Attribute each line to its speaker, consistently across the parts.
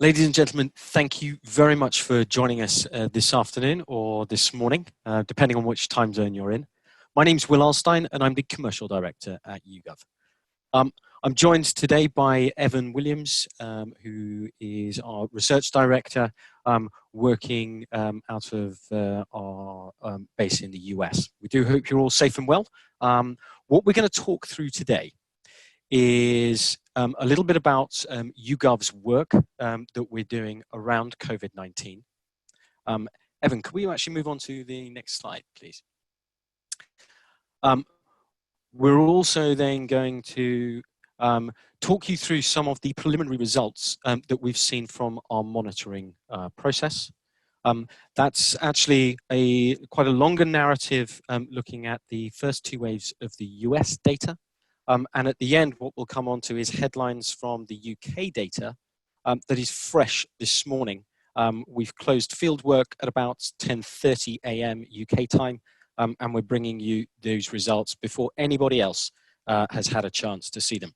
Speaker 1: Ladies and gentlemen, thank you very much for joining us this afternoon or this morning, depending on which time zone you're in. My name's Will Arlstein, and I'm the Commercial Director at YouGov. I'm joined today by Evan Williams, who is our Research Director, working out of our base in the US. We do hope you're all safe and well. What we're going to talk through today is a little bit about YouGov's work that we're doing around COVID-19. Evan, could we actually move on to the next slide, please? We're also then going to talk you through some of the preliminary results that we've seen from our monitoring process. That's actually quite a longer narrative looking at the first two waves of the US data. And at the end, what we'll come on to is headlines from the UK data that is fresh this morning. We've closed fieldwork at about 10:30 a.m. UK time, and we're bringing you those results before anybody else has had a chance to see them.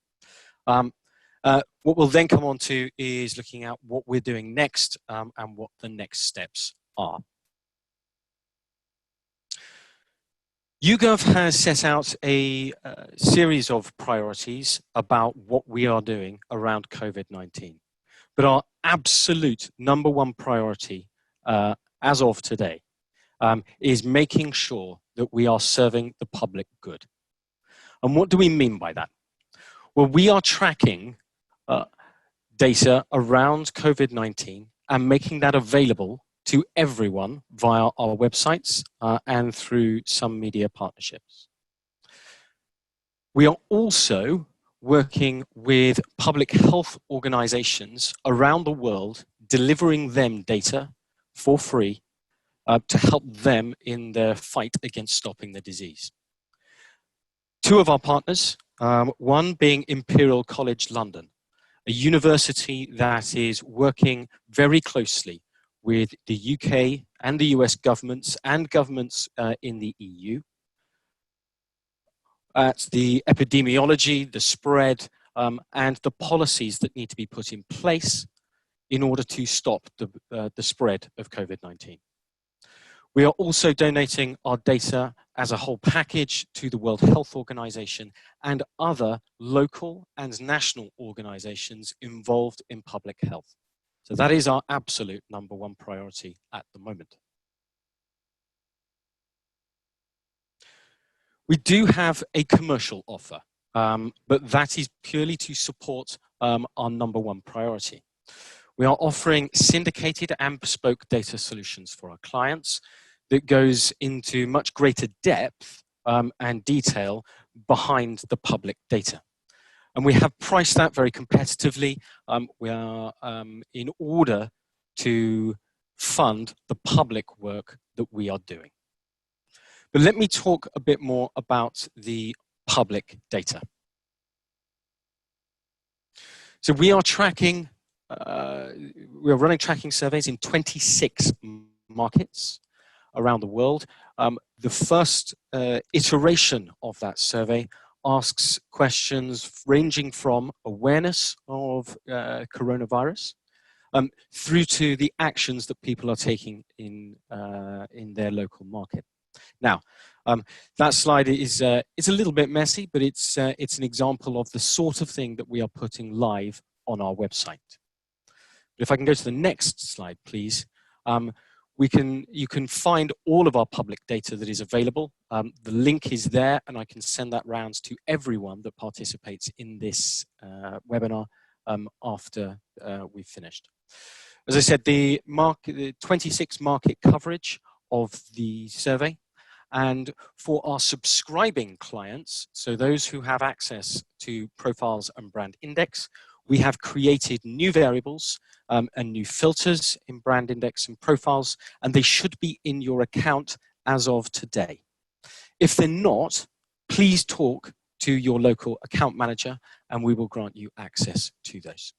Speaker 1: What we'll then come on to is looking at what we're doing next and what the next steps are. YouGov has set out a series of priorities about what we are doing around COVID-19. But our absolute number one priority as of today is making sure that we are serving the public good. And what do we mean by that? Well, we are tracking data around COVID-19 and making that available to everyone via our websites and through some media partnerships. We are also working with public health organizations around the world, delivering them data for free to help them in their fight against stopping the disease. Two of our partners, one being Imperial College London, a university that is working very closely with the UK and the US governments and governments in the EU at the epidemiology, the spread, and the policies that need to be put in place in order to stop the spread of COVID-19. We are also donating our data as a whole package to the World Health Organization and other local and national organizations involved in public health. So that is our absolute number one priority at the moment. We do have a commercial offer, but that is purely to support our number one priority. We are offering syndicated and bespoke data solutions for our clients that goes into much greater depth and detail behind the public data. And we have priced that very competitively. We are in order to fund the public work that we are doing. But let me talk a bit more about the public data. So we are tracking, we are running tracking surveys in 26 markets around the world. The first iteration of that survey asks questions ranging from awareness of coronavirus through to the actions that people are taking in their local market. Now, that slide is it's a little bit messy, but it's an example of the sort of thing that we are putting live on our website. But if I can go to the next slide, please. You can find all of our public data that is available. The link is there, and I can send that round to everyone that participates in this webinar after we've finished. As I said, the 26 market coverage of the survey, and for our subscribing clients, so those who have access to Profiles and Brand Index, we have created new variables and new filters in Brand Index and Profiles, and they should be in your account as of today. If they're not, please talk to your local account manager and we will grant you access to those.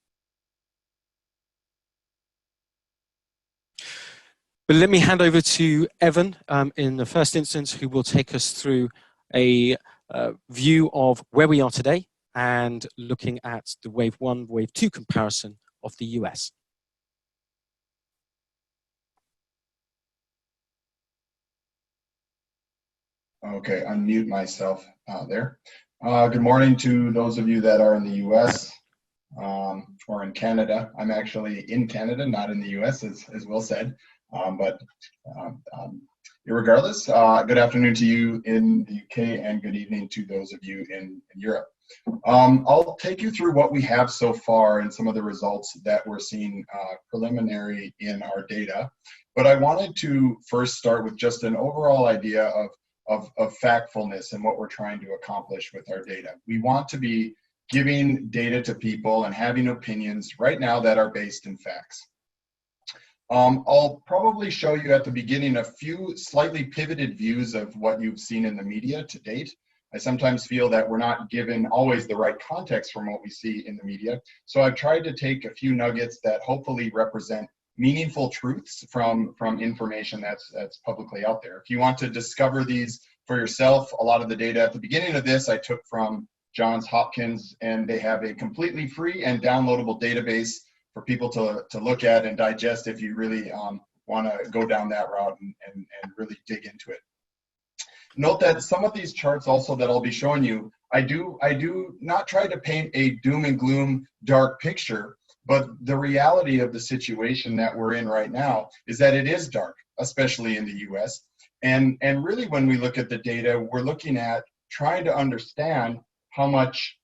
Speaker 1: But let me hand over to Evan in the first instance, who will take us through a view of where we are today and looking at the wave 1, wave 2 comparison of the US.
Speaker 2: Okay, unmute myself there. Good morning to those of you that are in the US or in Canada. I'm actually in Canada, not in the US, as Will said. But regardless, good afternoon to you in the UK and good evening to those of you in Europe. I'll take you through what we have so far and some of the results that we're seeing preliminary in our data. But I wanted to first start with just an overall idea of factfulness and what we're trying to accomplish with our data. We want to be giving data to people and having opinions right now that are based in facts. I'll probably show you at the beginning a few slightly pivoted views of what you've seen in the media to date. I sometimes feel that we're not given always the right context from what we see in the media. So I've tried to take a few nuggets that hopefully represent meaningful truths from information that's publicly out there. If you want to discover these for yourself, a lot of the data at the beginning of this I took from Johns Hopkins, and they have a completely free and downloadable database for people to look at and digest if you really want to go down that route and really dig into it. Note that some of these charts also that I'll be showing you, I do not try to paint a doom and gloom dark picture, but the reality of the situation that we're in right now is that it is dark, especially in the US. And really when we look at the data, we're looking at trying to understand how much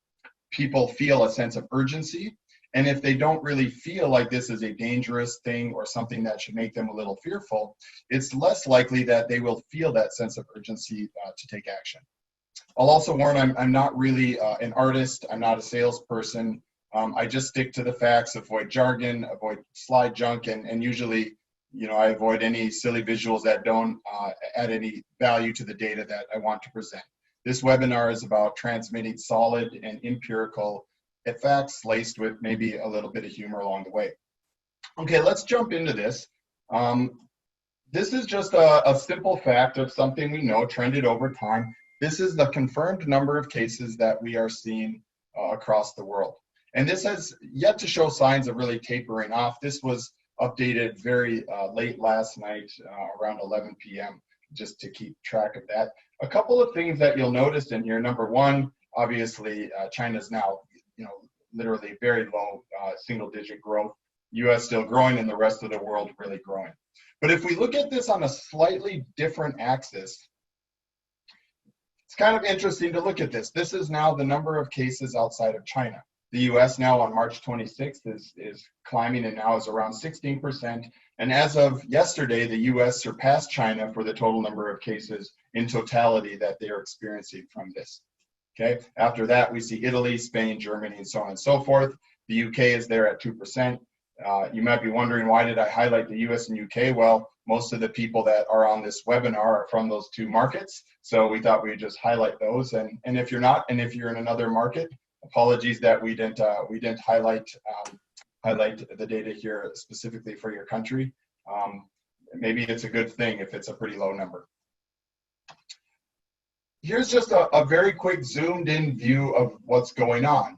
Speaker 2: people feel a sense of urgency. And if they don't really feel like this is a dangerous thing or something that should make them a little fearful, it's less likely that they will feel that sense of urgency to take action. I'll also warn, I'm not really an artist, I'm not a salesperson. I just stick to the facts, avoid jargon, avoid slide junk, and usually, I avoid any silly visuals that don't add any value to the data that I want to present. This webinar is about transmitting solid and empirical facts laced with maybe a little bit of humor along the way. Okay, let's jump into this. This is just a simple fact of something we know trended over time. This is the confirmed number of cases that we are seeing across the world. And this has yet to show signs of really tapering off. This was updated very late last night, around 11 p.m., just to keep track of that. A couple of things that you'll notice in here. Number one, obviously, China's now, literally very low single-digit growth. U.S. still growing, and the rest of the world really growing. But if we look at this on a slightly different axis, it's kind of interesting to look at this. This is now the number of cases outside of China. The U.S. now on March 26th is climbing and now is around 16%. And as of yesterday, the U.S. surpassed China for the total number of cases in totality that they are experiencing from this. Okay. After that, we see Italy, Spain, Germany, and so on and so forth. The UK is there at 2%. You might be wondering, why did I highlight the US and UK? Well, most of the people that are on this webinar are from those two markets. So we thought we'd just highlight those. And if you're not, and if you're in another market, apologies that we didn't highlight the data here specifically for your country. Maybe it's a good thing if it's a pretty low number. Here's just a very quick zoomed in view of what's going on.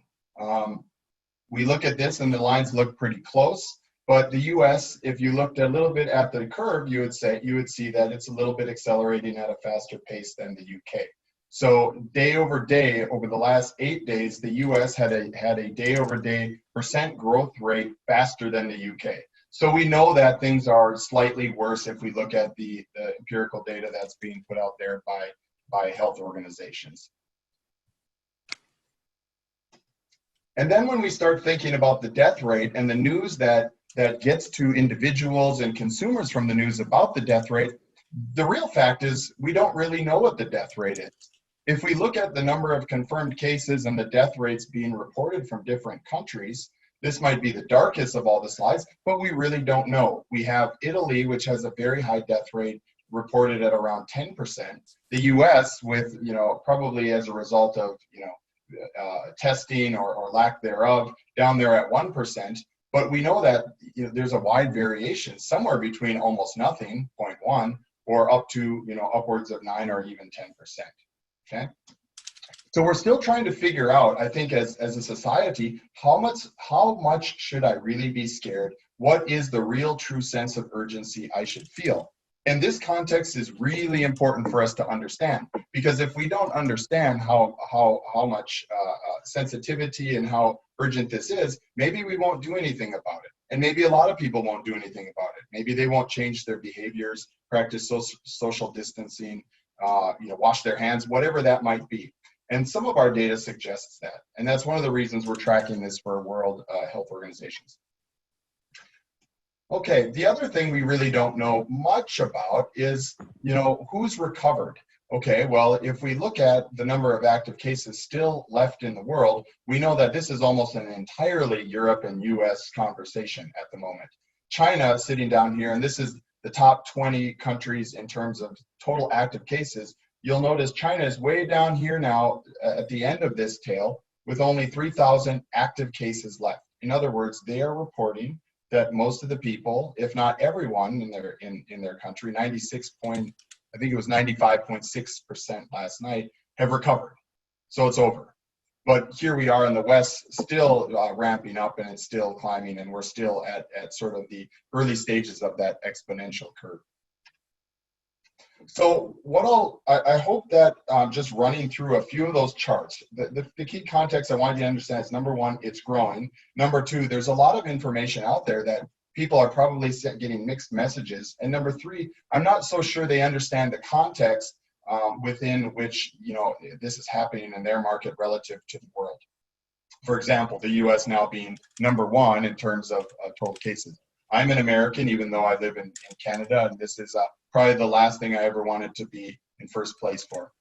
Speaker 2: We look at this and the lines look pretty close, but the US, if you looked a little bit at the curve, you would see that it's a little bit accelerating at a faster pace than the UK. So day over day, over the last 8 days, the US had a day over day percent growth rate faster than the UK. So we know that things are slightly worse if we look at the empirical data that's being put out there by health organizations. And then when we start thinking about the death rate and the news that gets to individuals and consumers from the news about the death rate, the real fact is we don't really know what the death rate is. If we look at the number of confirmed cases and the death rates being reported from different countries, this might be the darkest of all the slides, but we really don't know. We have Italy, which has a very high death rate, reported at around 10%. The US with, probably as a result of, testing or lack thereof, down there at 1%. But we know that there's a wide variation, somewhere between almost nothing, 0.1, or up to, upwards of 9 or even 10%, okay? So we're still trying to figure out, I think, as a society, how much should I really be scared? What is the real true sense of urgency I should feel? And this context is really important for us to understand, because if we don't understand how much sensitivity and how urgent this is, maybe we won't do anything about it. And maybe a lot of people won't do anything about it. Maybe they won't change their behaviors, practice social distancing, wash their hands, whatever that might be. And some of our data suggests that. And that's one of the reasons we're tracking this for World Health Organizations. Okay, the other thing we really don't know much about is, who's recovered. Okay, well, if we look at the number of active cases still left in the world, we know that this is almost an entirely Europe and US conversation at the moment. China sitting down here, and this is the top 20 countries in terms of total active cases. You'll notice China is way down here now at the end of this tail with only 3,000 active cases left. In other words, they are reporting that most of the people, if not everyone in their country, 95.6% last night, have recovered. So it's over. But here we are in the West, still ramping up, and it's still climbing, and we're still at sort of the early stages of that exponential curve. So I hope that just running through a few of those charts, the key context I want you to understand is, number one, it's growing. Number two, there's a lot of information out there that people are probably getting mixed messages. And number three, I'm not so sure they understand the context within which this is happening in their market relative to the world. For example, the US now being number one in terms of total cases. I'm an American, even though I live in Canada, and this is probably the last thing I ever wanted to be in first place for.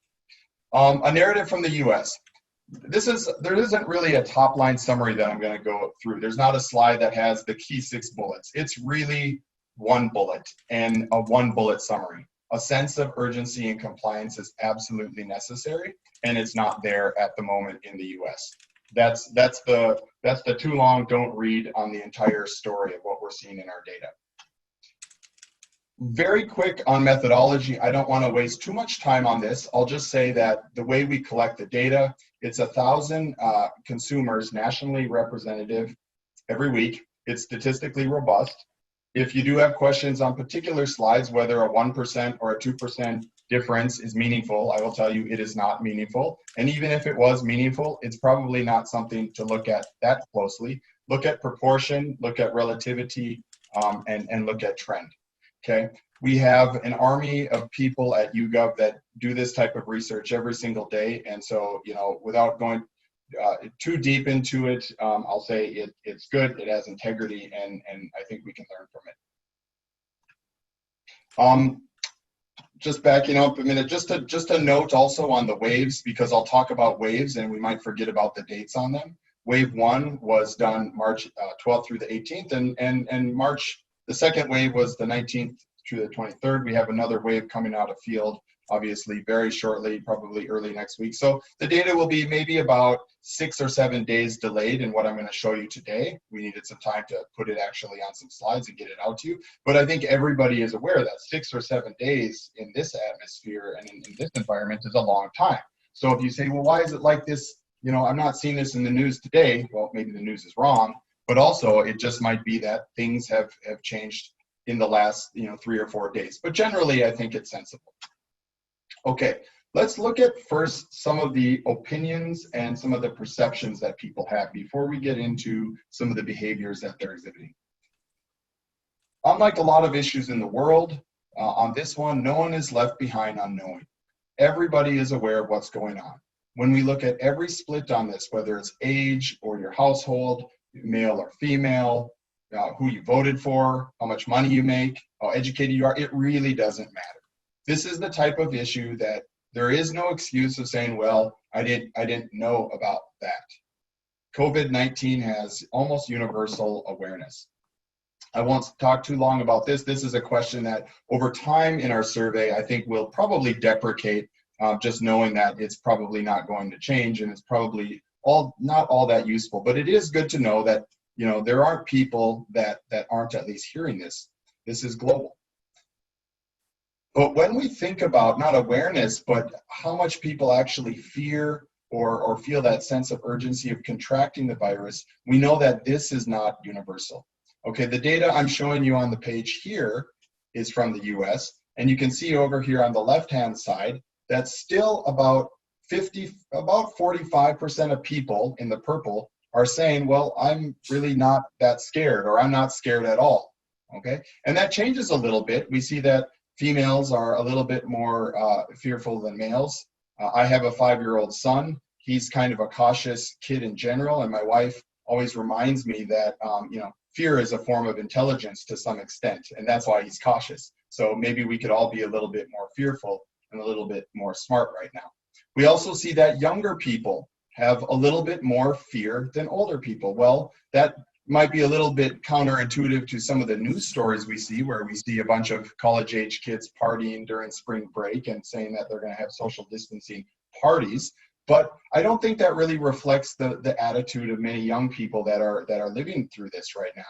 Speaker 2: A narrative from the US. There isn't really a top line summary that I'm going to go through. There's not a slide that has the key 6 bullets. It's really one bullet and a one bullet summary. A sense of urgency and compliance is absolutely necessary, and it's not there at the moment in the US. That's the too long, don't read on the entire story of what we're seeing in our data. Very quick on methodology. I don't want to waste too much time on this. I'll just say that the way we collect the data, it's 1,000 consumers, nationally representative every week. It's statistically robust. If you do have questions on particular slides, whether a 1% or a 2% difference is meaningful, I will tell you it is not meaningful. And even if it was meaningful, it's probably not something to look at that closely. Look at proportion, look at relativity, and look at trend. Okay, we have an army of people at YouGov that do this type of research every single day. And so, without going too deep into it, I'll say it's good, it has integrity, and I think we can learn from it. Just backing up a minute, just a note also on the waves, because I'll talk about waves and we might forget about the dates on them. Wave 1 was done March 12th through the 18th, and March, the second wave was the 19th through the 23rd. We have another wave coming out of field, obviously very shortly, probably early next week. So the data will be maybe about 6 or 7 days delayed in what I'm going to show you today. We needed some time to put it actually on some slides and get it out to you. But I think everybody is aware that 6 or 7 days in this atmosphere and in this environment is a long time. So if you say, well, why is it like this? I'm not seeing this in the news today. Well, maybe the news is wrong, but also it just might be that things have changed in the last 3 or 4 days. But generally, I think it's sensible. Okay, let's look at first some of the opinions and some of the perceptions that people have before we get into some of the behaviors that they're exhibiting. Unlike a lot of issues in the world, on this one, no one is left behind unknowing. Everybody is aware of what's going on. When we look at every split on this, whether it's age or your household, male or female, who you voted for, how much money you make, how educated you are, it really doesn't matter. This is the type of issue that there is no excuse of saying, well, I didn't know about that. COVID-19 has almost universal awareness. I won't talk too long about this. This is a question that over time in our survey, I think we'll probably deprecate, just knowing that it's probably not going to change, and it's probably not all that useful. But it is good to know that there aren't people that aren't at least hearing this. This is global. But when we think about not awareness, but how much people actually fear or feel that sense of urgency of contracting the virus, we know that this is not universal. Okay, the data I'm showing you on the page here is from the US. And you can see over here on the left-hand side, that's still about 45% of people in the purple are saying, well, I'm really not that scared, or I'm not scared at all, okay? And that changes a little bit. We see that females are a little bit more fearful than males. I have a 5-year-old son. He's kind of a cautious kid in general, and my wife always reminds me that, fear is a form of intelligence to some extent, and that's why he's cautious. So maybe we could all be a little bit more fearful and a little bit more smart right now. We also see that younger people have a little bit more fear than older people. Well, that might be a little bit counterintuitive to some of the news stories we see, where we see a bunch of college-age kids partying during spring break and saying that they're going to have social distancing parties. But I don't think that really reflects the attitude of many young people that are living through this right now.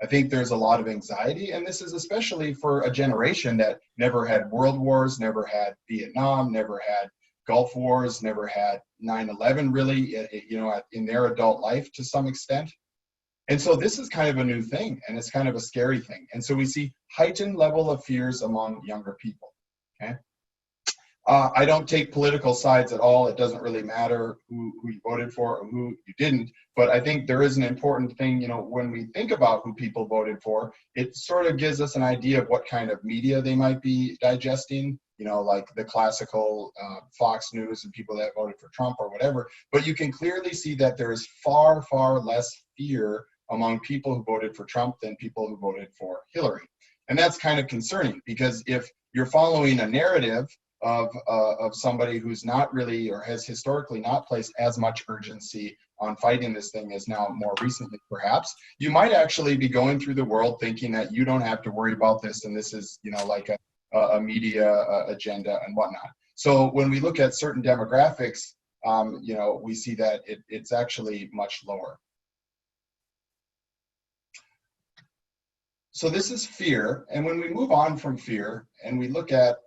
Speaker 2: I think there's a lot of anxiety, and this is especially for a generation that never had world wars, never had Vietnam, never had Gulf Wars, never had 9/11 really, in their adult life to some extent. And so this is kind of a new thing, and it's kind of a scary thing. And so we see heightened level of fears among younger people, okay? I don't take political sides at all. It doesn't really matter who you voted for or who you didn't. But I think there is an important thing, when we think about who people voted for, it sort of gives us an idea of what kind of media they might be digesting, like the classical Fox News and people that voted for Trump or whatever. But you can clearly see that there is far, far less fear among people who voted for Trump than people who voted for Hillary. And that's kind of concerning, because if you're following a narrative of somebody who's not really, or has historically not placed as much urgency on fighting this thing as now more recently perhaps, you might actually be going through the world thinking that you don't have to worry about this, and this is like a media agenda and whatnot. So when we look at certain demographics, we see that it's actually much lower. So this is fear, and when we move on from fear and we look at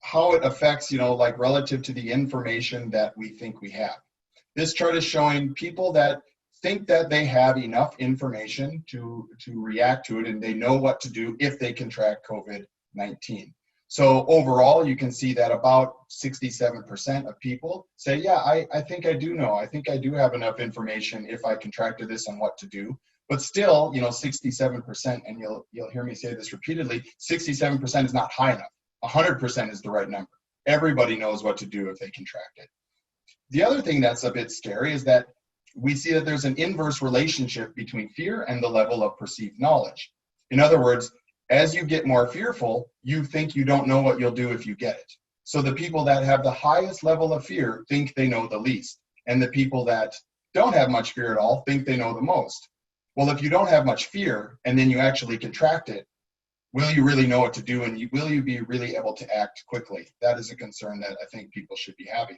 Speaker 2: how it affects, like relative to the information that we think we have. This chart is showing people that think that they have enough information to react to it, and they know what to do if they contract COVID-19. So overall, you can see that about 67% of people say, yeah, I think I do know. I think I do have enough information if I contracted this on what to do. But still, 67%, and you'll hear me say this repeatedly, 67% is not high enough. 100% is the right number. Everybody knows what to do if they contract it. The other thing that's a bit scary is that we see that there's an inverse relationship between fear and the level of perceived knowledge. In other words, as you get more fearful, you think you don't know what you'll do if you get it. So the people that have the highest level of fear think they know the least. And the people that don't have much fear at all think they know the most. Well, if you don't have much fear and then you actually contract it, will you really know what to do, and will you be really able to act quickly? That is a concern that I think people should be having.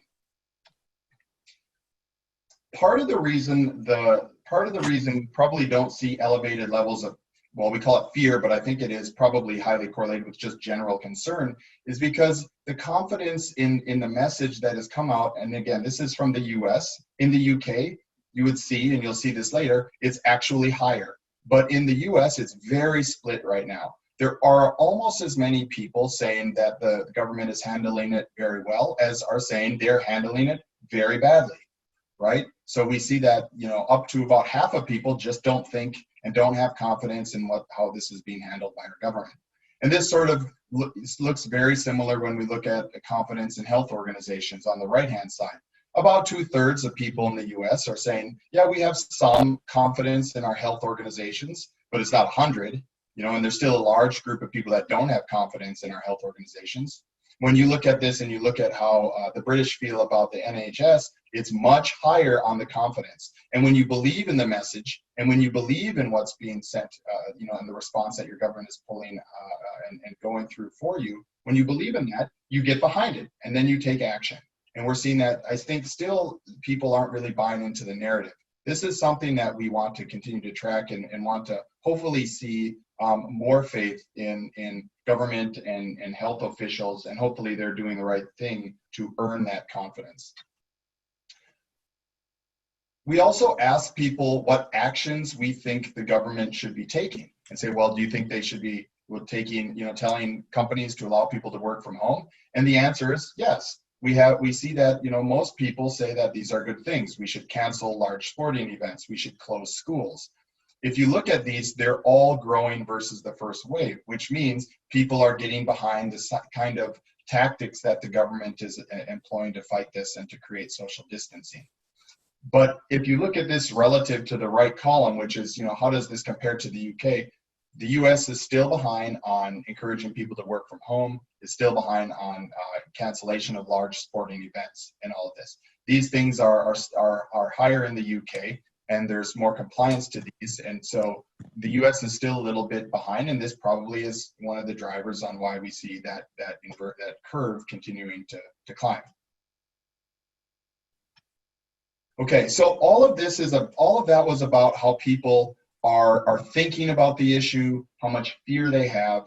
Speaker 2: Part of the reason we probably don't see elevated levels of, well, we call it fear, but I think it is probably highly correlated with just general concern, is because the confidence in the message that has come out, and again, this is from the US, in the UK, you would see, and you'll see this later, it's actually higher. But in the US, it's very split right now. There are almost as many people saying that the government is handling it very well as are saying they're handling it very badly, right? So we see that, up to about half of people just don't think and don't have confidence in how this is being handled by our government. And this sort of looks very similar when we look at the confidence in health organizations on the right-hand side. About 2/3 of people in the US are saying, yeah, we have some confidence in our health organizations, but it's not 100. And there's still a large group of people that don't have confidence in our health organizations. When you look at this and you look at how the British feel about the NHS, it's much higher on the confidence. And when you believe in the message, and when you believe in what's being sent, and the response that your government is pulling and going through for you, when you believe in that, you get behind it, and then you take action. And we're seeing that, I think, still people aren't really buying into the narrative. This is something that we want to continue to track and want to hopefully see more faith in government and health officials, and hopefully they're doing the right thing to earn that confidence. We also ask people what actions we think the government should be taking, and say, well, do you think they should be with taking, telling companies to allow people to work from home? And the answer is yes. We see that, most people say that these are good things. We should cancel large sporting events. We should close schools. If you look at these, they're all growing versus the first wave, which means people are getting behind this kind of tactics that the government is employing to fight this and to create social distancing. But if you look at this relative to the right column, which is, how does this compare to the UK? The US is still behind on encouraging people to work from home. It's still behind on cancellation of large sporting events and all of this. These things are higher in the UK, and there's more compliance to these. And so the US is still a little bit behind, and this probably is one of the drivers on why we see that curve continuing to climb. Okay, so all of that was about how people are thinking about the issue, how much fear they have,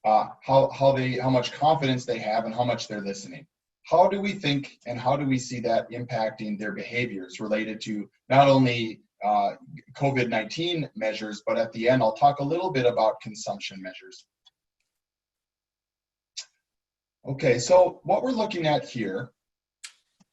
Speaker 2: how much confidence they have, and how much they're listening. How do we think and how do we see that impacting their behaviors related to not only COVID-19 measures, but at the end, I'll talk a little bit about consumption measures. Okay, so what we're looking at here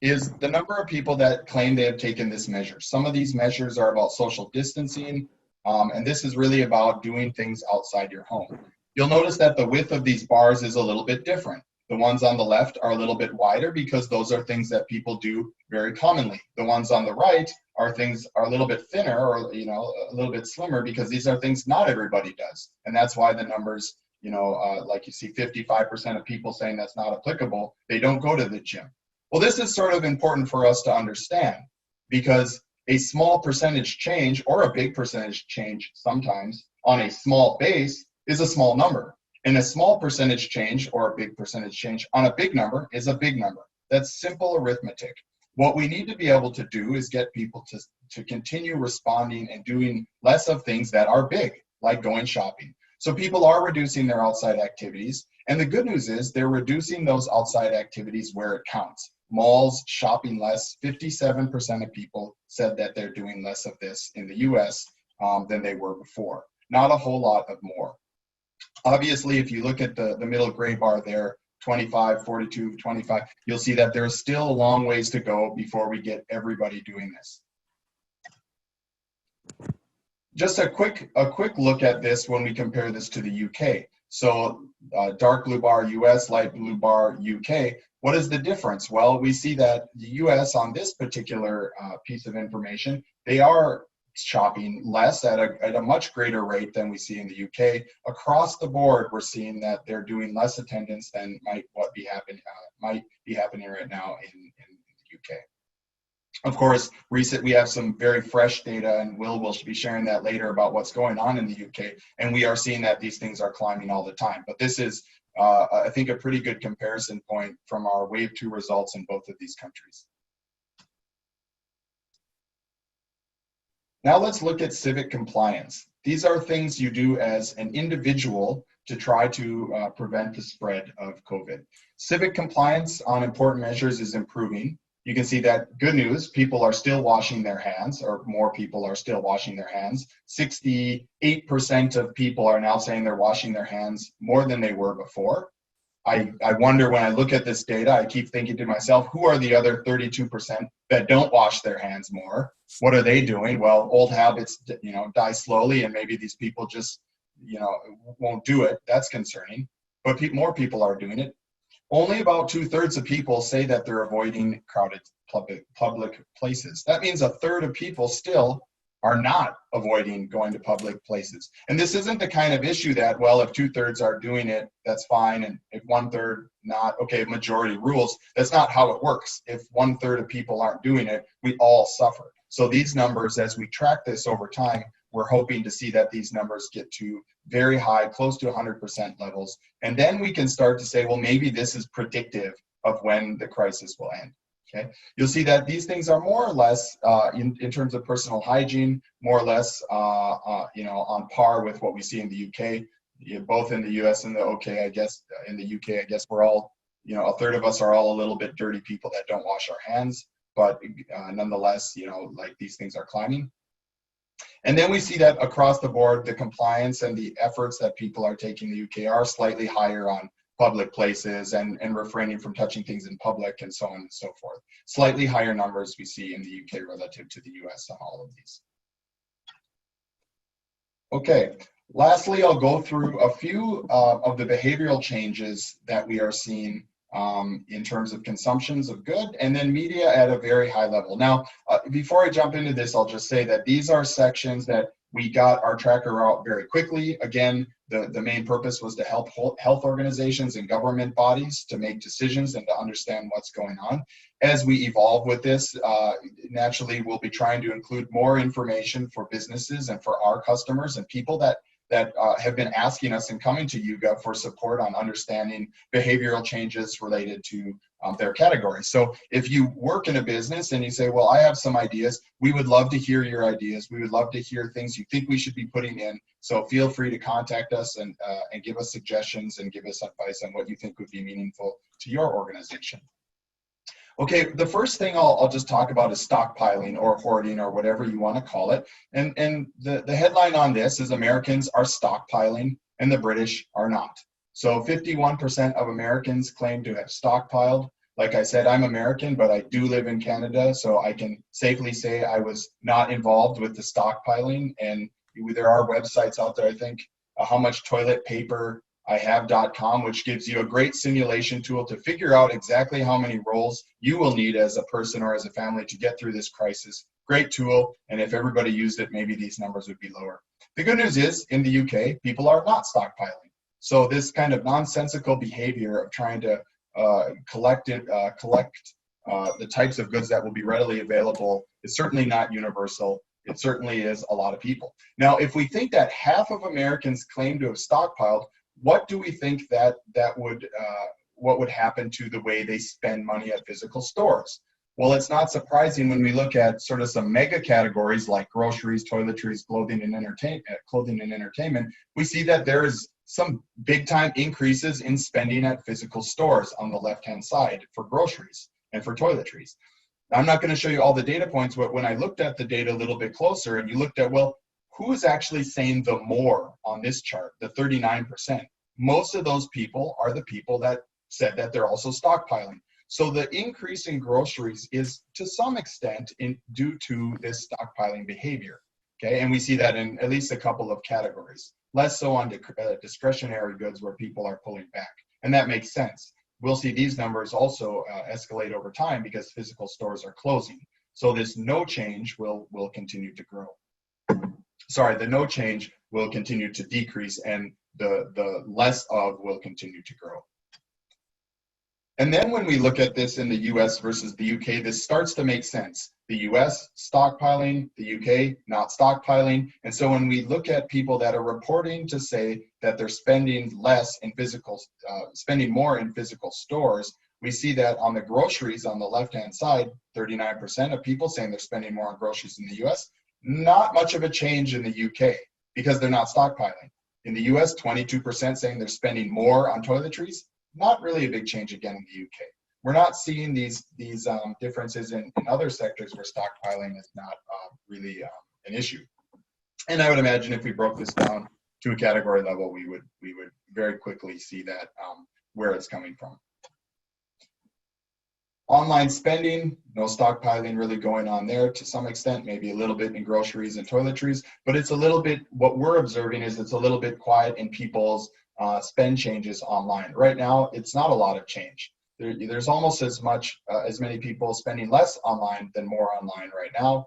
Speaker 2: is the number of people that claim they have taken this measure. Some of these measures are about social distancing, and this is really about doing things outside your home. You'll notice that the width of these bars is a little bit different. The ones on the left are a little bit wider because those are things that people do very commonly. The ones on the right are a little bit thinner, or a little bit slimmer, because these are things not everybody does. And that's why the numbers, like you see 55% of people saying that's not applicable, they don't go to the gym. Well, this is sort of important for us to understand, because a small percentage change or a big percentage change sometimes on a small base is a small number. And a small percentage change or a big percentage change on a big number is a big number. That's simple arithmetic. What we need to be able to do is get people to continue responding and doing less of things that are big, like going shopping. So people are reducing their outside activities. And the good news is they're reducing those outside activities where it counts. Malls, shopping less. 57% of people said that they're doing less of this in the US than they were before. Not a whole lot of more. Obviously, if you look at the middle gray bar there, 25, 42, 25, you'll see that there's still a long ways to go before we get everybody doing this. Just a quick look at this when we compare this to the UK. So dark blue bar US, light blue bar UK. What is the difference? Well, we see that the US on this particular piece of information, they are shopping less at a much greater rate than we see in the UK. Across the board, we're seeing that they're doing less attendance than might be happening right now in the UK. Of course, we have some very fresh data, and we'll be sharing that later about what's going on in the UK, and we are seeing that these things are climbing all the time. But this is, I think, a pretty good comparison point from our Wave 2 results in both of these countries. Now let's look at civic compliance. These are things you do as an individual to try to prevent the spread of COVID. Civic compliance on important measures is improving. You can see that, good news, people are still washing their hands, or more people are still washing their hands. 68% of people are now saying they're washing their hands more than they were before. I wonder, when I look at this data, I keep thinking to myself, who are the other 32% that don't wash their hands more? What are they doing? Well, old habits, die slowly, and maybe these people just, won't do it. That's concerning. But more people are doing it. Only about 2/3 of people say that they're avoiding crowded public places. That means 1/3 of people still are not avoiding going to public places. And this isn't the kind of issue that, well, if 2/3 are doing it, that's fine, and if 1/3 not, okay, majority rules. That's not how it works. If 1/3 of people aren't doing it, we all suffer. So these numbers, as we track this over time, we're hoping to see that these numbers get to very high, close to 100% levels. And then we can start to say, well, maybe this is predictive of when the crisis will end. Okay, you'll see that these things are more or less, in terms of personal hygiene, more or less, on par with what we see in the UK. Both in the US and the UK, I guess. In the UK, I guess we're all, 1/3 of us are all a little bit dirty people that don't wash our hands. But nonetheless, like, these things are climbing. And then we see that across the board, the compliance and the efforts that people are taking in the UK are slightly higher on public places and refraining from touching things in public and so on and so forth. Slightly higher numbers we see in the UK relative to the US on all of these. Okay, lastly, I'll go through a few of the behavioral changes that we are seeing in terms of consumptions of good, and then media at a very high level. Now, before I jump into this, I'll just say that these are sections that we got our tracker out very quickly. Again, the main purpose was to help health organizations and government bodies to make decisions and to understand what's going on. As we evolve with this, naturally, we'll be trying to include more information for businesses and for our customers and people that have been asking us and coming to YouGov for support on understanding behavioral changes related to their categories. So if you work in a business and you say, well, I have some ideas, we would love to hear your ideas. We would love to hear things you think we should be putting in. So feel free to contact us and give us suggestions and give us advice on what you think would be meaningful to your organization. Okay, the first thing I'll just talk about is stockpiling or hoarding or whatever you want to call it. And the headline on this is Americans are stockpiling and the British are not. So 51% of Americans claim to have stockpiled. Like I said, I'm American, but I do live in Canada, so I can safely say I was not involved with the stockpiling. And there are websites out there, I think, how much toilet paper I have.com, which gives you a great simulation tool to figure out exactly how many rolls you will need as a person or as a family to get through this crisis. Great tool, and if everybody used it, maybe these numbers would be lower. The good news is, in the UK, people are not stockpiling. So this kind of nonsensical behavior of trying to collect the types of goods that will be readily available is certainly not universal. It certainly is a lot of people. Now, if we think that half of Americans claim to have stockpiled, what do we think what would happen to the way they spend money at physical stores? Well, it's not surprising when we look at sort of some mega categories like groceries, toiletries, clothing and entertainment. We see that there is some big time increases in spending at physical stores on the left-hand side for groceries and for toiletries. I'm not going to show you all the data points, but when I looked at the data a little bit closer and you looked at, well, who is actually saying the more on this chart, the 39%? Most of those people are the people that said that they're also stockpiling. So the increase in groceries is to some extent due to this stockpiling behavior, okay? And we see that in at least a couple of categories, less so on discretionary goods where people are pulling back. And that makes sense. We'll see these numbers also escalate over time because physical stores are closing. So this no change will continue to grow. Sorry, the no change will continue to decrease and the less of will continue to grow. And then when we look at this in the US versus the UK, this starts to make sense. The US stockpiling, the UK not stockpiling. And so when we look at people that are reporting to say that they're spending spending more in physical stores, we see that on the groceries on the left-hand side, 39% of people saying they're spending more on groceries in the US. Not much of a change in the UK because they're not stockpiling. In the US, 22% saying they're spending more on toiletries. Not really a big change again in the UK. We're not seeing these differences in other sectors where stockpiling is not really an issue. And I would imagine if we broke this down to a category level, we would very quickly see that where it's coming from. Online spending, no stockpiling really going on there to some extent, maybe a little bit in groceries and toiletries, but it's a little bit, what we're observing is it's a little bit quiet in people's spend changes online. Right now, it's not a lot of change. There's almost as many people spending less online than more online right now,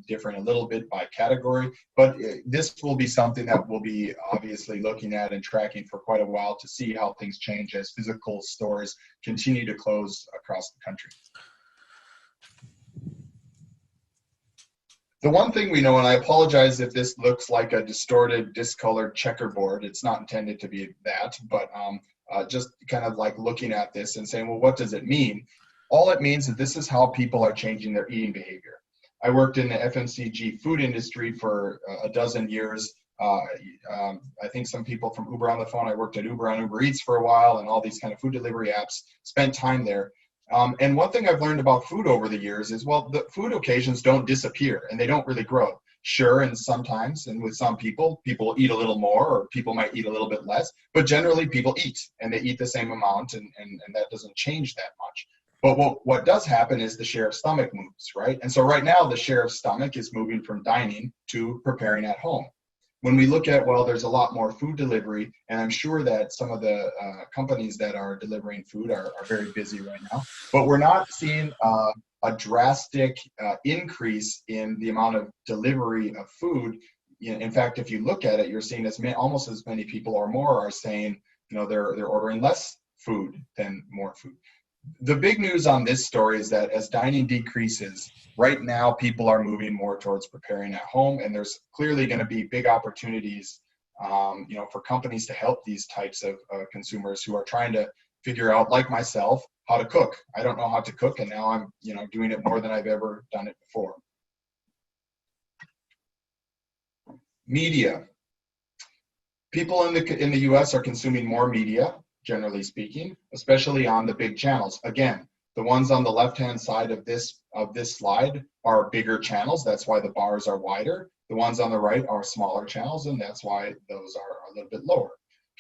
Speaker 2: differing a little bit by category, but this will be something that we'll be obviously looking at and tracking for quite a while to see how things change as physical stores continue to close across the country. The one thing we know, and I apologize if this looks like a distorted, discolored checkerboard, it's not intended to be that, but just kind of like looking at this and saying, well, what does it mean? All it means is this is how people are changing their eating behavior. I worked in the FMCG food industry for a dozen years. I think some people from Uber on the phone, I worked at Uber on Uber Eats for a while and all these kind of food delivery apps, spent time there. And one thing I've learned about food over the years is, well, the food occasions don't disappear and they don't really grow. Sure, and sometimes, and with some people eat a little more, or people might eat a little bit less, but generally people eat, and they eat the same amount, and that doesn't change that much. But what does happen is the share of stomach moves, right? And so right now, the share of stomach is moving from dining to preparing at home. When we look at, well, there's a lot more food delivery, and I'm sure that some of the companies that are delivering food are very busy right now, but we're not seeing a drastic increase in the amount of delivery of food. In fact, if you look at it, you're seeing almost as many people or more are saying, they're ordering less food than more food. The big news on this story is that as dining decreases, right now people are moving more towards preparing at home, and there's clearly going to be big opportunities, for companies to help these types of consumers who are trying to figure out, like myself, how to cook. I don't know how to cook, and now I'm, doing it more than I've ever done it before. Media. People in the U.S. are consuming more media, generally speaking, especially on the big channels. Again, the ones on the left-hand side of this slide are bigger channels. That's why the bars are wider. The ones on the right are smaller channels, and that's why those are a little bit lower.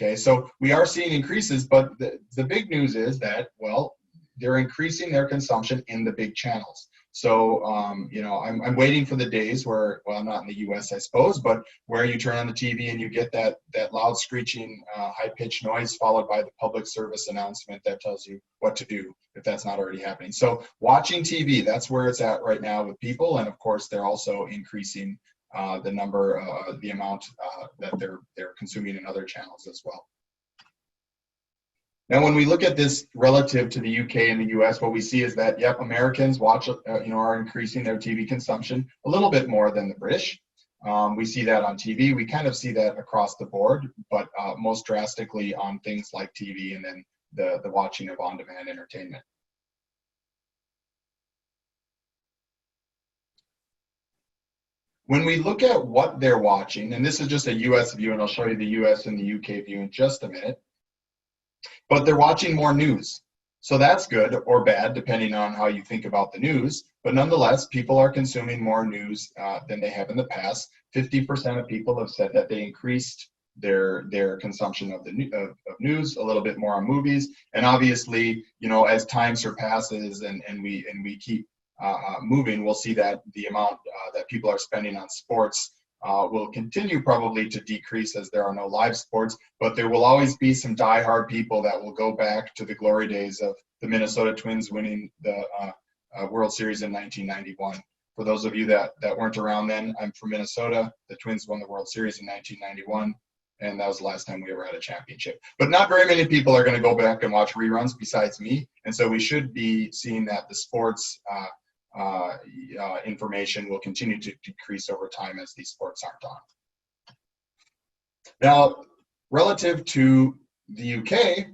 Speaker 2: Okay, so we are seeing increases, but the big news is that, well, they're increasing their consumption in the big channels. So, I'm waiting for the days where, well, not in the US, I suppose, but where you turn on the TV and you get that loud screeching, high-pitched noise followed by the public service announcement that tells you what to do, if that's not already happening. So watching TV, that's where it's at right now with people. And of course, they're also increasing the amount that they're consuming in other channels as well. Now, when we look at this relative to the UK and the US, what we see is that, yep, Americans are increasing their TV consumption a little bit more than the British. We see that on TV. We kind of see that across the board, but most drastically on things like TV and then the watching of on-demand entertainment. When we look at what they're watching, and this is just a US view, and I'll show you the US and the UK view in just a minute, but they're watching more news. So that's good or bad, depending on how you think about the news. But nonetheless, people are consuming more news than they have in the past. 50% of people have said that they increased their consumption of news, a little bit more on movies. And obviously, as time surpasses and we keep moving, we'll see that the amount that people are spending on sports will continue probably to decrease as there are no live sports, but there will always be some diehard people that will go back to the glory days of the Minnesota Twins winning the World Series in 1991. For those of you that weren't around then, I'm from Minnesota. The Twins won the World Series in 1991, and that was the last time we ever had a championship. But not very many people are going to go back and watch reruns besides me, and so we should be seeing that the sports information will continue to decrease over time as these sports aren't on. Now, relative to the UK,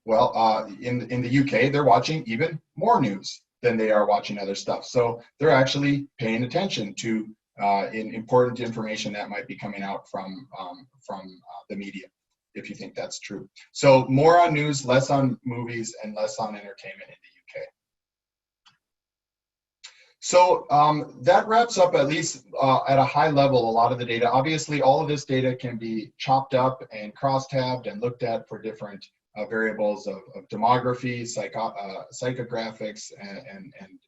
Speaker 2: well, in the UK, they're watching even more news than they are watching other stuff. So they're actually paying attention to important information that might be coming out from the media, if you think that's true. So more on news, less on movies, and less on entertainment in the UK. So that wraps up, at least at a high level, a lot of the data. Obviously, all of this data can be chopped up and cross-tabbed and looked at for different variables of demography, psychographics,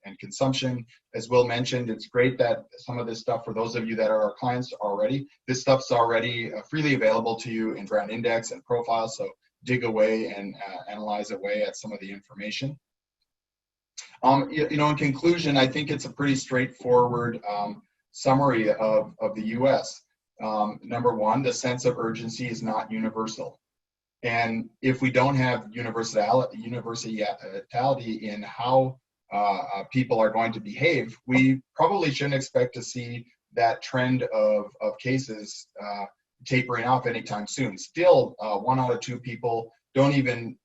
Speaker 2: and consumption. As Will mentioned, it's great that some of this stuff, for those of you that are our clients already, this stuff's already freely available to you in Brand Index and Profile, so dig away and analyze away at some of the information. In conclusion, I think it's a pretty straightforward summary of the U.S. Number one, the sense of urgency is not universal. And if we don't have universality in how people are going to behave, we probably shouldn't expect to see that trend of cases tapering off anytime soon. Still, 1 out of 2 people don't even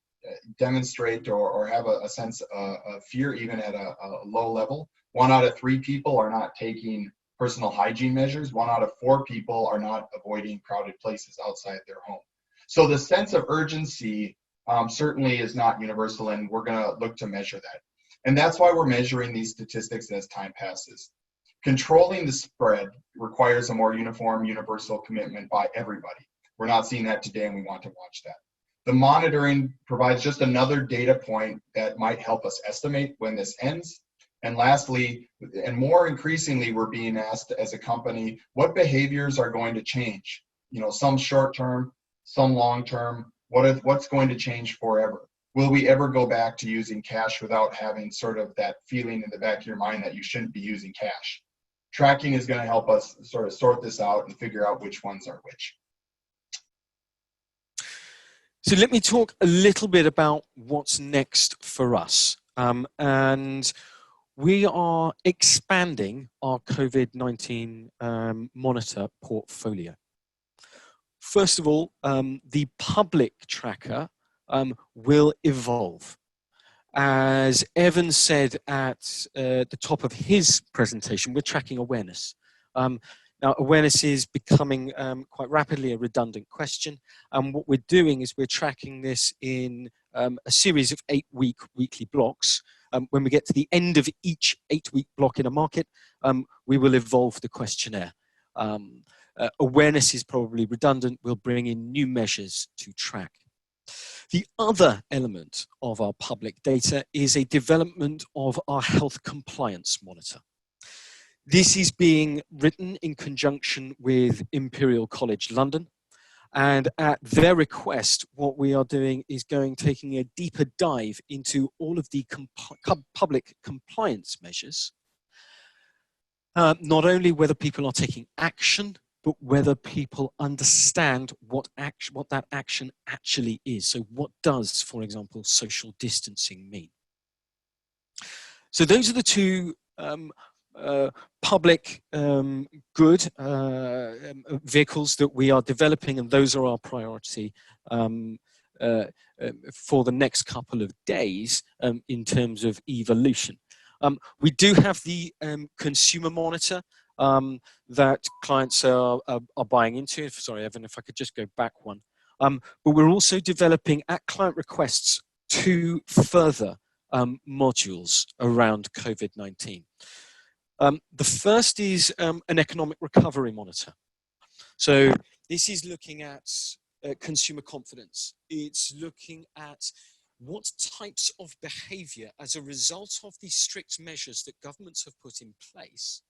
Speaker 2: demonstrate or have a sense of fear even at a low level. 1 out of 3 people are not taking personal hygiene measures. 1 out of 4 people are not avoiding crowded places outside their home. So the sense of urgency certainly is not universal, and we're going to look to measure that. And that's why we're measuring these statistics as time passes. Controlling the spread requires a more uniform, universal commitment by everybody. We're not seeing that today, and we want to watch that. The monitoring provides just another data point that might help us estimate when this ends. And lastly, and more increasingly, we're being asked as a company, what behaviors are going to change? You know, some short-term, some long-term, what's going to change forever? Will we ever go back to using cash without having sort of that feeling in the back of your mind that you shouldn't be using cash? Tracking is going to help us sort of sort this out and figure out which ones are which.
Speaker 1: So let me talk a little bit about what's next for us. And we are expanding our COVID-19 monitor portfolio. First of all, the public tracker will evolve. As Evan said at the top of his presentation, we're tracking awareness. Now, awareness is becoming quite rapidly a redundant question. And what we're doing is we're tracking this in a series of 8-week weekly blocks. When we get to the end of each 8-week block in a market, we will evolve the questionnaire. Awareness is probably redundant. We'll bring in new measures to track. The other element of our public data is a development of our health compliance monitor. This is being written in conjunction with Imperial College London, and at their request, what we are doing is taking a deeper dive into all of the public compliance measures, not only whether people are taking action, but whether people understand what that action actually is. So what does, for example, social distancing mean? So those are the two public good vehicles that we are developing, and those are our priority for the next couple of days in terms of evolution. We do have the consumer monitor that clients are buying into. Sorry, Evan, if I could just go back one. But we're also developing, at client requests, 2 further modules around COVID-19. The first is an economic recovery monitor. So this is looking at consumer confidence. It's looking at what types of behavior, as a result of the strict measures that governments have put in place,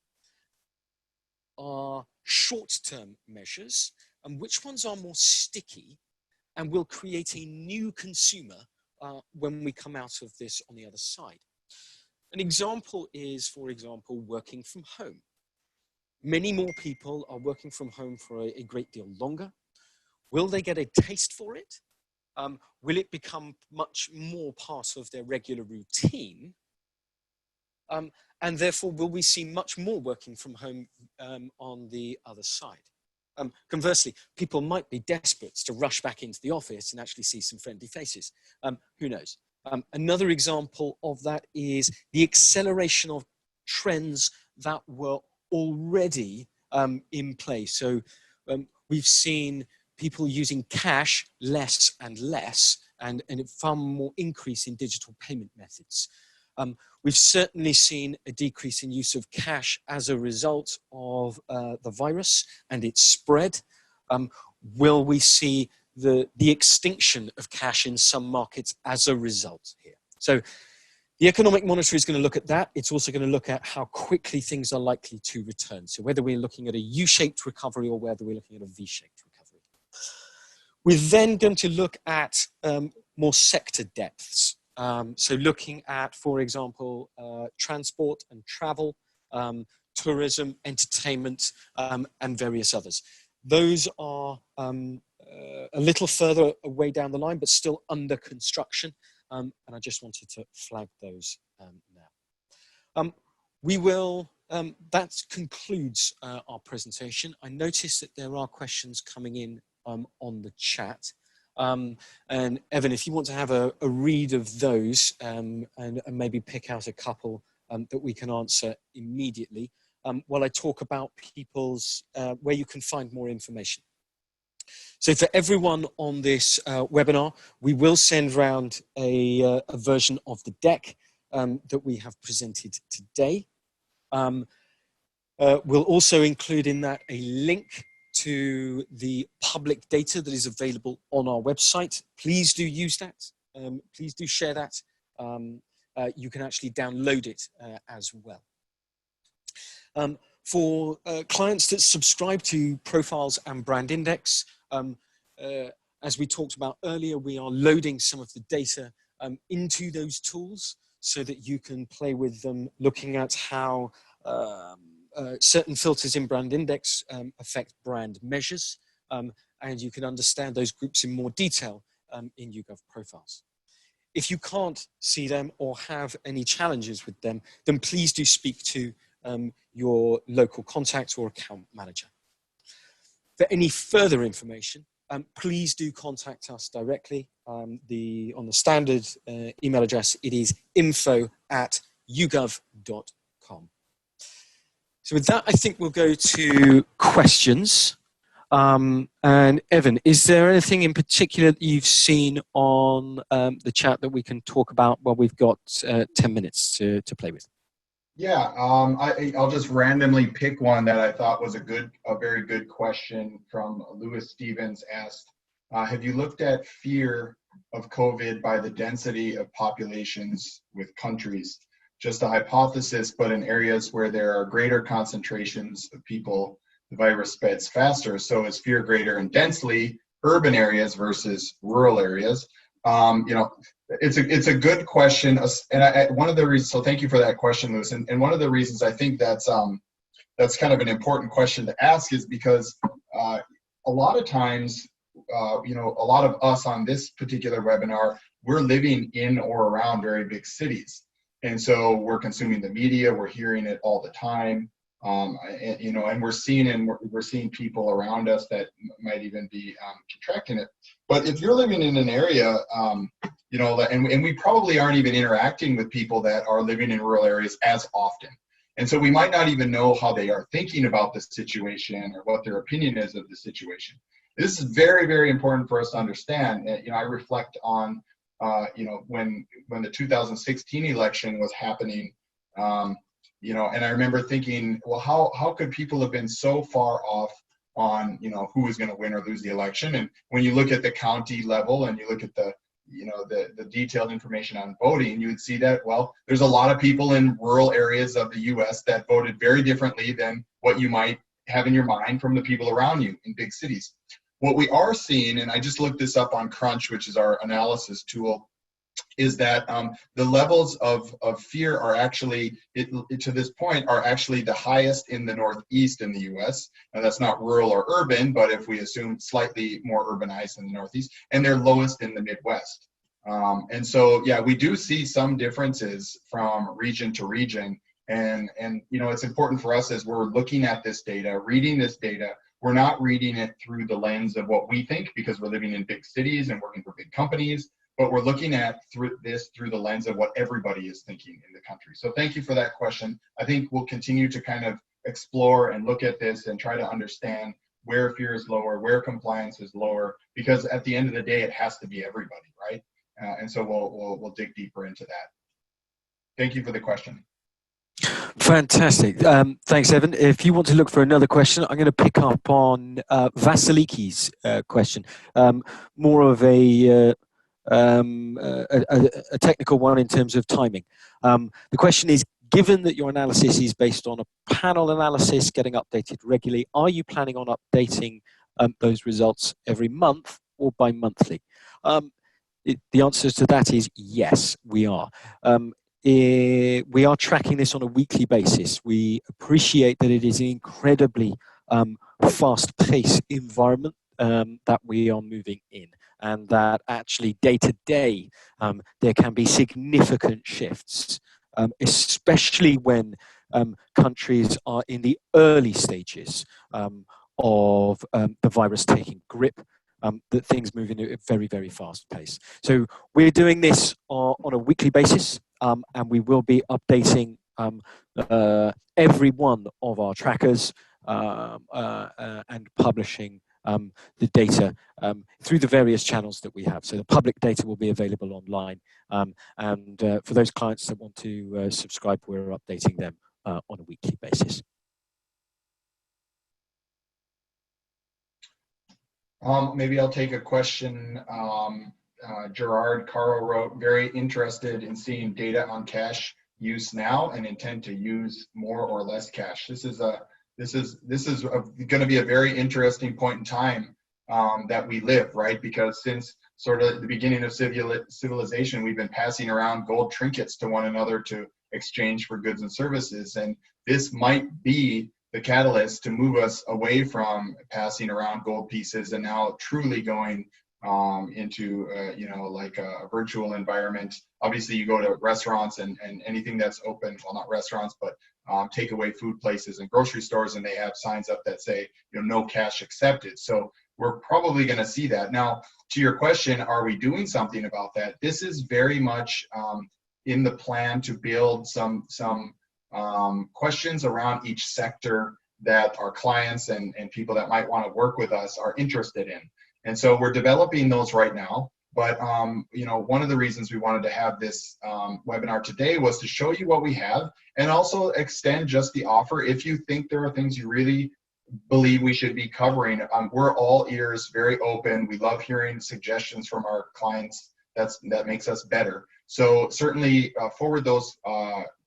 Speaker 1: are short-term measures, and which ones are more sticky and will create a new consumer when we come out of this on the other side. An example is, for example, working from home. Many more people are working from home for a great deal longer. Will they get a taste for it? Will it become much more part of their regular routine? And therefore, will we see much more working from home on the other side? Conversely, people might be desperate to rush back into the office and actually see some friendly faces. Who knows? Another example of that is the acceleration of trends that were already in place. So we've seen people using cash less and less, and a far more increase in digital payment methods. We've certainly seen a decrease in use of cash as a result of the virus and its spread. Will we see the extinction of cash in some markets as a result here? So the economic monitor is going to look at that. It's also going to look at how quickly things are likely to return. So whether we're looking at a U-shaped recovery or whether we're looking at a V-shaped recovery. We're then going to look at more sector depths. So looking at, for example, transport and travel, tourism, entertainment, and various others. Those are a little further away down the line, but still under construction. And I just wanted to flag those now. That concludes our presentation. I noticed that there are questions coming in on the chat. And Evan, if you want to have a read of those and maybe pick out a couple that we can answer immediately while I talk about people's, where you can find more information. So for everyone on this webinar, we will send around a version of the deck that we have presented today. We'll also include in that a link to the public data that is available on our website. Please do use that. Please do share that. You can actually download it as well. For clients that subscribe to Profiles and Brand Index, as we talked about earlier, we are loading some of the data into those tools so that you can play with them, looking at how certain filters in Brand Index affect brand measures, and you can understand those groups in more detail in YouGov Profiles. If you can't see them or have any challenges with them, then please do speak to your local contact or account manager. For any further information, please do contact us directly. On the standard email address, it is info@yougov.com. So with that, I think we'll go to questions. And Evan, is there anything in particular that you've seen on the chat that we can talk about? Well, we've got 10 minutes to play with.
Speaker 2: Yeah, I'll just randomly pick one that I thought was a very good question from Lewis Stevens asked, have you looked at fear of COVID by the density of populations with countries? Just a hypothesis, but in areas where there are greater concentrations of people, the virus spreads faster. So is fear greater in densely urban areas versus rural areas? It's a good question, and one of the reasons. So thank you for that question, Lewis. And one of the reasons I think that's kind of an important question to ask is because a lot of times, a lot of us on this particular webinar, we're living in or around very big cities. And so we're consuming the media, we're hearing it all the time, and we're seeing people around us that might even be contracting it. But if you're living in an area, and we probably aren't even interacting with people that are living in rural areas as often. And so we might not even know how they are thinking about the situation or what their opinion is of the situation. This is very, very important for us to understand. I reflect on when the 2016 election was happening, and I remember thinking, well, how could people have been so far off on, who was going to win or lose the election? And when you look at the county level and you look at the detailed information on voting, you would see that, well, there's a lot of people in rural areas of the US that voted very differently than what you might have in your mind from the people around you in big cities. What we are seeing, and I just looked this up on Crunch, which is our analysis tool, is that the levels of fear are actually, to this point, are actually the highest in the Northeast in the US. Now that's not rural or urban, but if we assume slightly more urbanized in the Northeast, and they're lowest in the Midwest. And so, yeah, we do see some differences from region to region. And it's important for us as we're looking at this data, reading this data, we're not reading it through the lens of what we think because we're living in big cities and working for big companies, but we're looking at through the lens of what everybody is thinking in the country. So thank you for that question. I think we'll continue to kind of explore and look at this and try to understand where fear is lower, where compliance is lower, because at the end of the day, it has to be everybody, right? And so we'll dig deeper into that. Thank you for the question.
Speaker 1: Fantastic. Thanks, Evan. If you want to look for another question, I'm going to pick up on Vasiliki's question. More of a technical one in terms of timing. The question is, given that your analysis is based on a panel analysis getting updated regularly, are you planning on updating those results every month or bi-monthly? The answer to that is yes, we are. We are tracking this on a weekly basis. We appreciate that it is an incredibly fast-paced environment that we are moving in, and that actually day to day there can be significant shifts, especially when countries are in the early stages of the virus taking grip. That things move in a very, very fast pace. So we're doing this on a weekly basis, and we will be updating every one of our trackers and publishing the data through the various channels that we have. So the public data will be available online, and for those clients that want to subscribe, we're updating them on a weekly basis.
Speaker 2: Maybe I'll take a question. Gerard Caro wrote, very interested in seeing data on cash use now and intend to use more or less cash. This is going to be a very interesting point in time that we live, right? Because since sort of the beginning of civilization, we've been passing around gold trinkets to one another to exchange for goods and services. And this might be the catalyst to move us away from passing around gold pieces and now truly going into like a virtual environment. Obviously, you go to restaurants and anything that's open, well, not restaurants, but takeaway food places and grocery stores, and they have signs up that say, no cash accepted. So we're probably going to see that. Now, to your question, are we doing something about that? This is very much in the plan to build some questions around each sector that our clients and people that might want to work with us are interested in. And so we're developing those right now. But one of the reasons we wanted to have this webinar today was to show you what we have and also extend just the offer. If you think there are things you really believe we should be covering, we're all ears, very open. We love hearing suggestions from our clients. That makes us better. So certainly forward those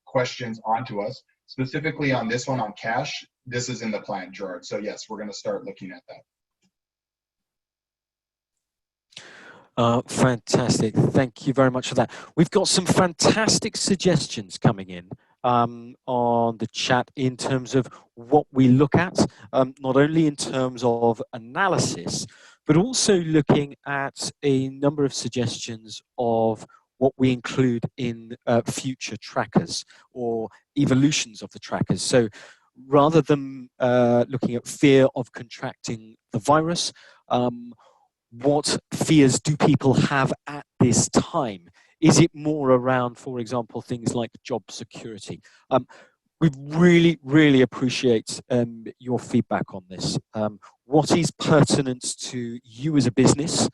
Speaker 2: questions onto us. Specifically on this one on cash, this is in the plan, Gerard. So yes, we're going to start looking at that.
Speaker 1: Fantastic. Thank you very much for that. We've got some fantastic suggestions coming in on the chat in terms of what we look at, not only in terms of analysis, but also looking at a number of suggestions of what we include in future trackers or evolutions of the trackers. So rather than looking at fear of contracting the virus, what fears do people have at this time? Is it more around, for example, things like job security? We really, really appreciate your feedback on this. What is pertinent to you as a business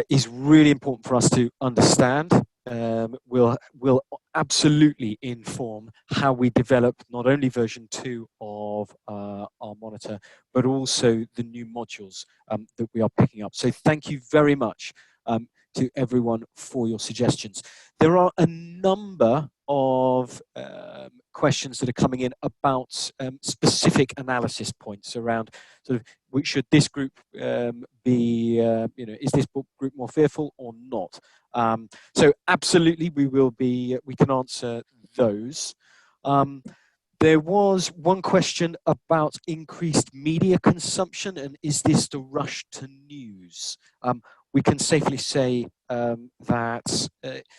Speaker 1: is really important for us to understand. Will absolutely inform how we develop not only version 2 of our monitor, but also the new modules that we are picking up. So thank you very much to everyone for your suggestions. There are a number of questions that are coming in about specific analysis points around sort of should this group be, is this group more fearful or not? So absolutely, we can answer those. There was one question about increased media consumption, and is this the rush to news? We can safely say that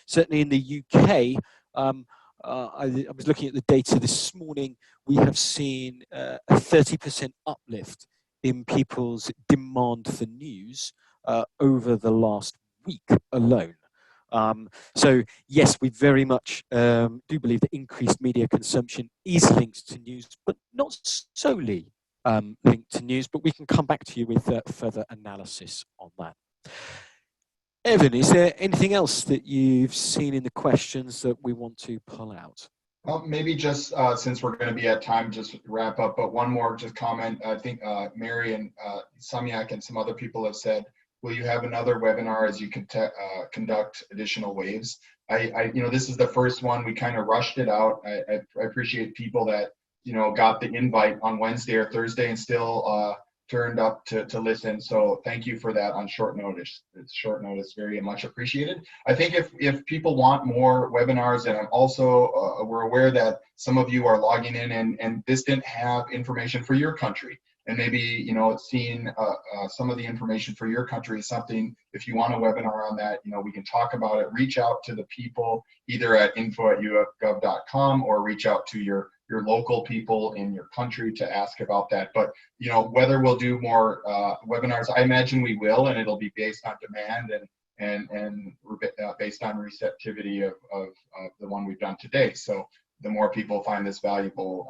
Speaker 1: certainly in the UK, I was looking at the data this morning, we have seen a 30% uplift in people's demand for news over the last week alone. So yes, we very much do believe that increased media consumption is linked to news, but not solely linked to news, but we can come back to you with further analysis on that. Evan, is there anything else that you've seen in the questions that we want to pull out?
Speaker 2: Maybe just since we're going to be at time, just wrap up, but one more just comment. I think Mary and Samyak and some other people have said, will you have another webinar as you conduct additional waves? This is the first one. We kind of rushed it out. I appreciate people that, got the invite on Wednesday or Thursday and still turned up to listen. So thank you for that on short notice. It's short notice, very much appreciated. I think if people want more webinars, and I'm also, we're aware that some of you are logging in and this didn't have information for your country. And maybe, seeing some of the information for your country is something, if you want a webinar on that, we can talk about it. Reach out to the people either at info@yougov.com or reach out to your local people in your country to ask about that. But, whether we'll do more webinars, I imagine we will, and it'll be based on demand and based on receptivity of the one we've done today. So the more people find this valuable,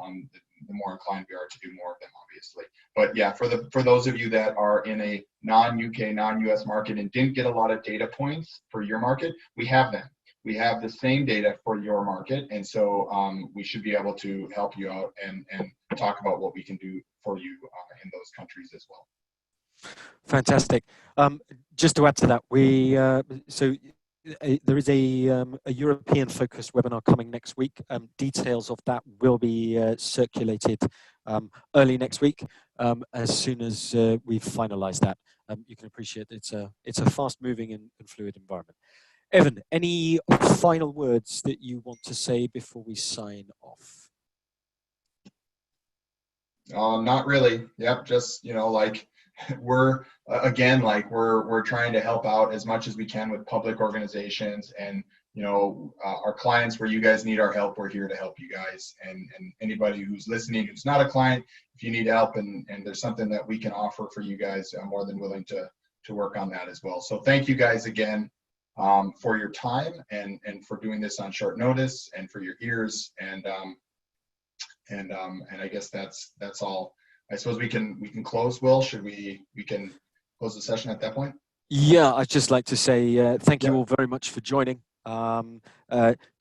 Speaker 2: the more inclined we are to do more of them, obviously. But yeah, for those of you that are in a non-UK, non-US market and didn't get a lot of data points for your market, we have them. We have the same data for your market, and so we should be able to help you out and talk about what we can do for you in those countries as well.
Speaker 1: Fantastic. Just to add to that, there is a European-focused webinar coming next week. Details of that will be circulated early next week. As soon as we've finalised that, you can appreciate it's a fast-moving and fluid environment. Evan, any final words that you want to say before we sign off?
Speaker 2: Not really. Yep. Just, like we're trying to help out as much as we can with public organizations and, our clients where you guys need our help, we're here to help you guys. And anybody who's listening, who's not a client, if you need help and there's something that we can offer for you guys, I'm more than willing to work on that as well. So thank you guys again for your time and for doing this on short notice and for your ears. And I guess that's all. I suppose we can close. Will, should we can close the session at that point?
Speaker 1: Yeah, I'd just like to say thank you all very much for joining. Do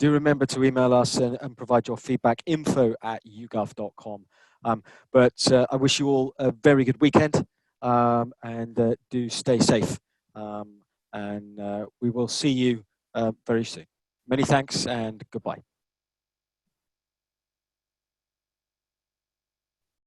Speaker 1: remember to email us and provide your feedback, info@yougov.com. But I wish you all a very good weekend and do stay safe. And we will see you very soon. Many thanks and goodbye.